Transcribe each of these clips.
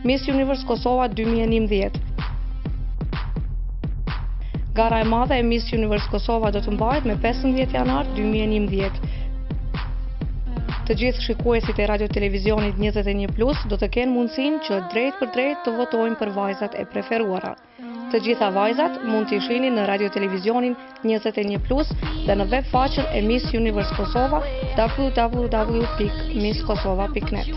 Miss Universe Kosova 2011. Gara e madhe e Miss Universe Kosova do të mbahet me 15 janar 2011. Të gjithë shikuesit e radio televizionit 21+ do të kenë mundësinë që drejt për drejt të votojnë për vajzat e preferuara. Të gjitha vajzat mund t'i shihni në radio televizionin 21+ dhe në web faqen e Miss Universe Kosova www.misskosova.net.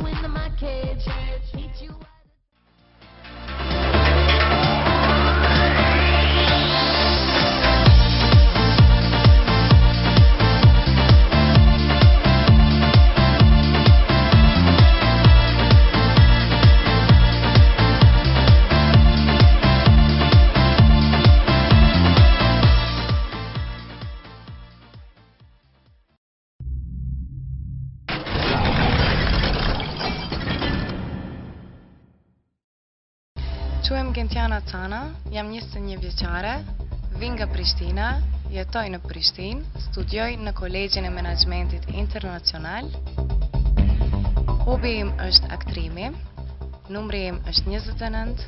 Quhem Gentiana Cana, jam 21 vjeçare, vin nga Prishtina, jetoj në Prishtinë, studioj në Kolegjin e Menaxhmentit Internacional. Hobi im është aktrimi, numri im është 29.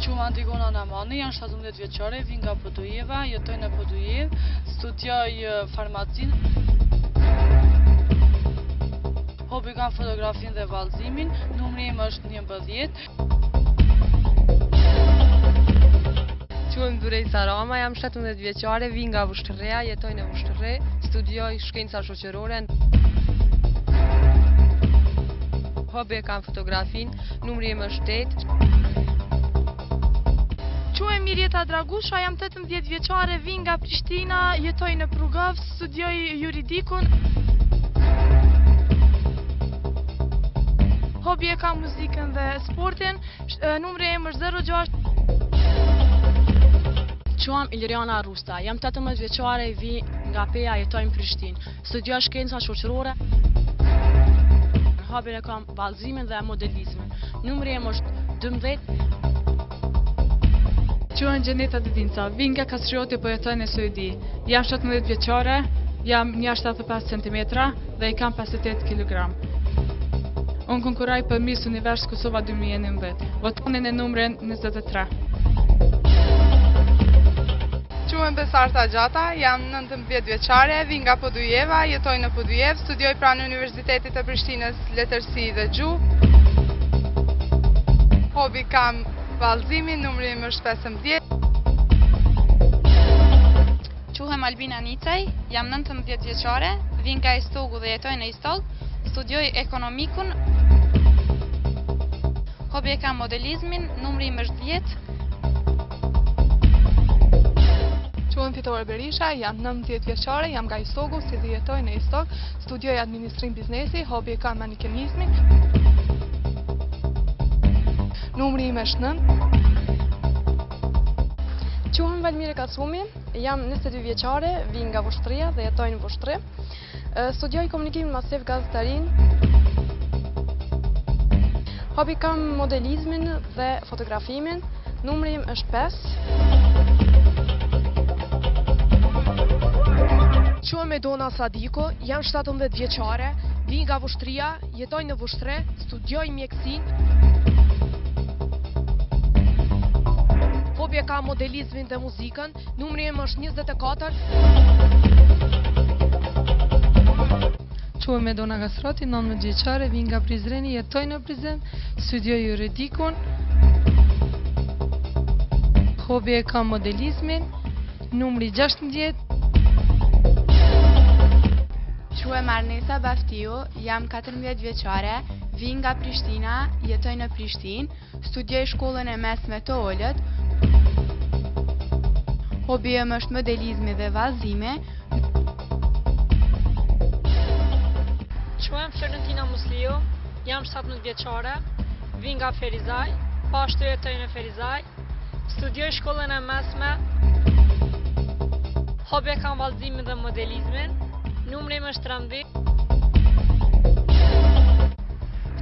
Quhem Antigona Namani, jam 17 vjeçare, vin nga Podujeva, jetoj në Podujev, studioj farmacinë. Hobi kam fotografin dhe vallëzimin, numri im është 11. Quhem Durej Sarama, jam 17 vjeçare, vi nga Vushtrria, jetoj në Vushtrri, studioj shkenca shoqërore. Hobi kam fotografin, numri im është 8. Quhem Mirjeta Dragusha, jam 18 vjeçare, vi nga Prishtina, jetoj në Prugov, studioj juridikun. Hobi e kam muzikën dhe sportin, numri im është 06. Quhem Iliriana Rusta, jam 18 vjeçare, vi nga Peja, jetoj në Prishtinë, studioj shkenca shoqërore. Hobin e kam vallëzimin dhe modelizmin, numri im është 12. Quhem Gjeneta Dedinca, vi nga Kastrioti, po jetoj në Suedi. Jam 17 vjeçare, jam 1,75 cm dhe i kam 58 kg. Unë konkuraj për Miss Universe Kosova 2011. Votonin e numrin 23. Quhem Besarta Gjata, jam 19 vjeçare, vi nga Podujeva, jetoj në Podujev, studioj pranë Universitetit të Prishtinës letërsi dhe gjuhë. Hobi kam vallëzimin, numri im është 15. Quhem Albina Nicaj, jam 19 vjeçare, vi nga Istogu dhe jetoj në Istog, studioj ekonomikun. Hobi e kam modelizmin, numri im është 10. Quhem Fitore Berisha, jam 19 vjeçare, jam nga Istogu, si dhe jetoj në Istog, studioj administrim biznesi, hobi e kam manikenizmin. Numri im është 9. Quhem Valmire Kacumi, jam 22 vjeçare, vi nga Vushtria dhe jetoj në Vushtri. Studioj komunikimin masiv gazetarin. Hobi kam modelizmin dhe fotografimin, numri im është 5. Quhem Edona Sadiko, jam 17 vjeçare, vi nga Vushtria, jetoj në Vushtri, studioj mjekësinë. Hobi e kam modelizmin dhe muzikën, numri im është 24. Quhem Edona Gastroti, 19 vjeçare, vi nga Prizreni, jetoj në Prizren, studioj juridikun. Hobi e kam modelizmin, numri 16. Quhem Arnesa Baftiu, jam 14 vjeçare, vi nga Prishtina, jetoj në Prishtinë, studioj shkollën e mesme të Olët. Hobi im është modelizmi dhe vallëzimi. Quhem Florentina Musliu, jam 17 vjeçare, vi nga Ferizaj, pashtu jetoj në Ferizaj, studioj shkollën e mesme. Hobi e kam vallëzimin dhe modelizmin, numri im është 13.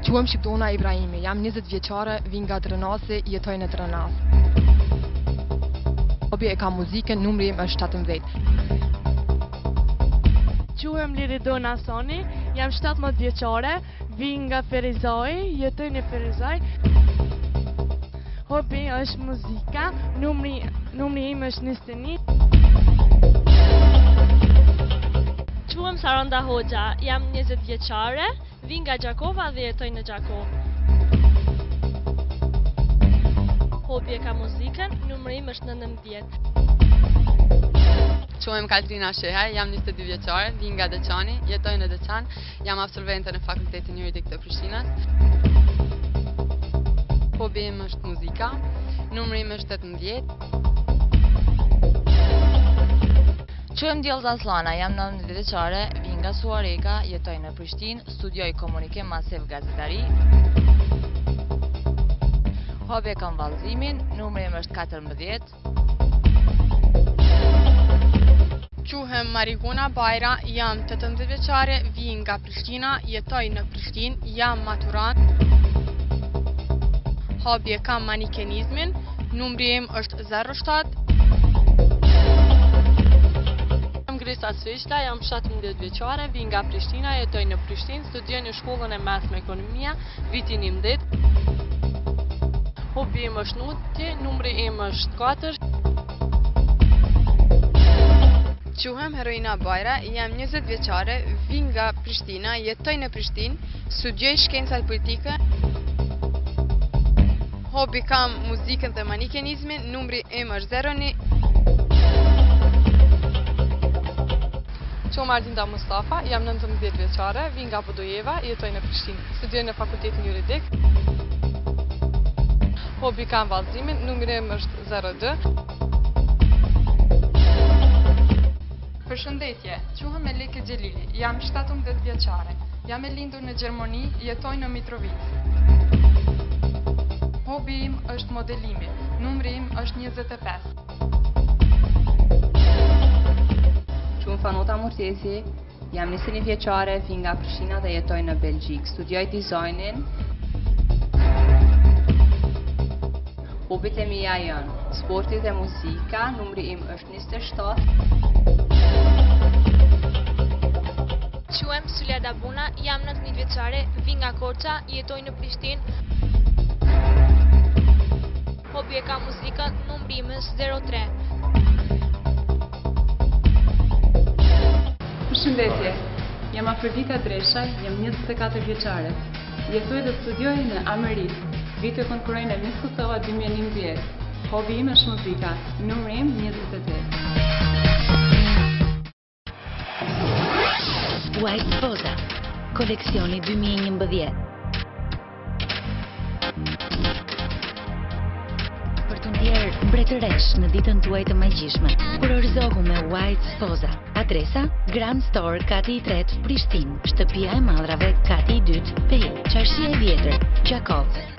Quhem Shqiptona Ibrahimi, jam 20 vjeçare, vi nga Drenasi, jetoj në Drenas. Hobi e kam muzikën, numri im është 17. Quhem Liridona Soni, jam 17 vjeçare, vi nga Ferizaj, jetoj në Ferizaj. Hobi është muzika, numri im është 21. Quhem Saronda Hoxha, jam 20 vjeçare, vi nga Gjakova dhe jetoj në Gjakovë. Hobi e ka muzikën, numri im është 19. Quhem Kaltrina Shehaj, jam 22 vjeçare, vi nga Deçani, jetoj në Deçan, jam absolvente në Fakultetin Juridik të Prishtinës. Hobi im është muzika, numri im është 18. Quhem Djellza Slana, jam 19 vjeçare, vi nga Suarega, jetoj në Prishtinë, studioj komunikim masiv gazetari. Hobi e kam vallëzimin, numri im është 14. Quhem Mariguna Bajra, jam 18 vjeçare, vi nga Prishtina, jetoj në Prishtinë, jam maturant. Hobi e kam manikenizmin, numri im është 07. Grisa Sviçla, jam 17 vjeçare, vi nga Prishtina, jetoj në Prishtinë, studioj në shkollën e mesme ekonomia, vitin 19. Hobi im është nutje, numri im është 4. Quhem Heroina Bajra, jam 20 vjeçare, vi nga Prishtina, jetoj në Prishtinë, studioj shkencat politike. Hobi kam muzikën dhe manikenizmin, numri im është 01. Quhem Ardinda Mustafa, jam 19 vjeçare, vi nga Podujeva, jetoj në Prishtinë, studioj në Fakultetin Juridik. Hobi kam vallëzimin, numri im është 02. Përshëndetje, quhem Melike Xhelili, jam 17 vjeçare, jam e lindur në Gjermani, jetoj në Mitrovic. Hobi im është modelimi, numri im është 25. Quhem Fanuta Murtesi, jam 21 vjeçare, vi nga Prishtina dhe jetoj në Belgjik. Studioj dizajnin. Hobit e mia janë sporti dhe muzika, numri im është 27. Quhem Sulja Dabuna, jam 19 vjeçare, vi nga Korça, jetoj në Prishtinë. Hobi e kam muzikën, numri im është 03. Përshëndetje, jam Afrodita Dresha, jam 24 vjeçare. Jetoj dhe studioj në Amerikë. Vite konkurroj në Miss Kosova 2011. Hobi im është muzika, numri im 28. White Sposa, koleksioni 2011. Për të ndjerë mbretëresh në ditën tuaj të magjishme, kurorëzohu me White Sposa. Adresa: Grand Store, kati i 3, Prishtinë, shtëpia e Mallrave, kati i 2, Pehi, Qarshia e Vjetër, Gjakovë.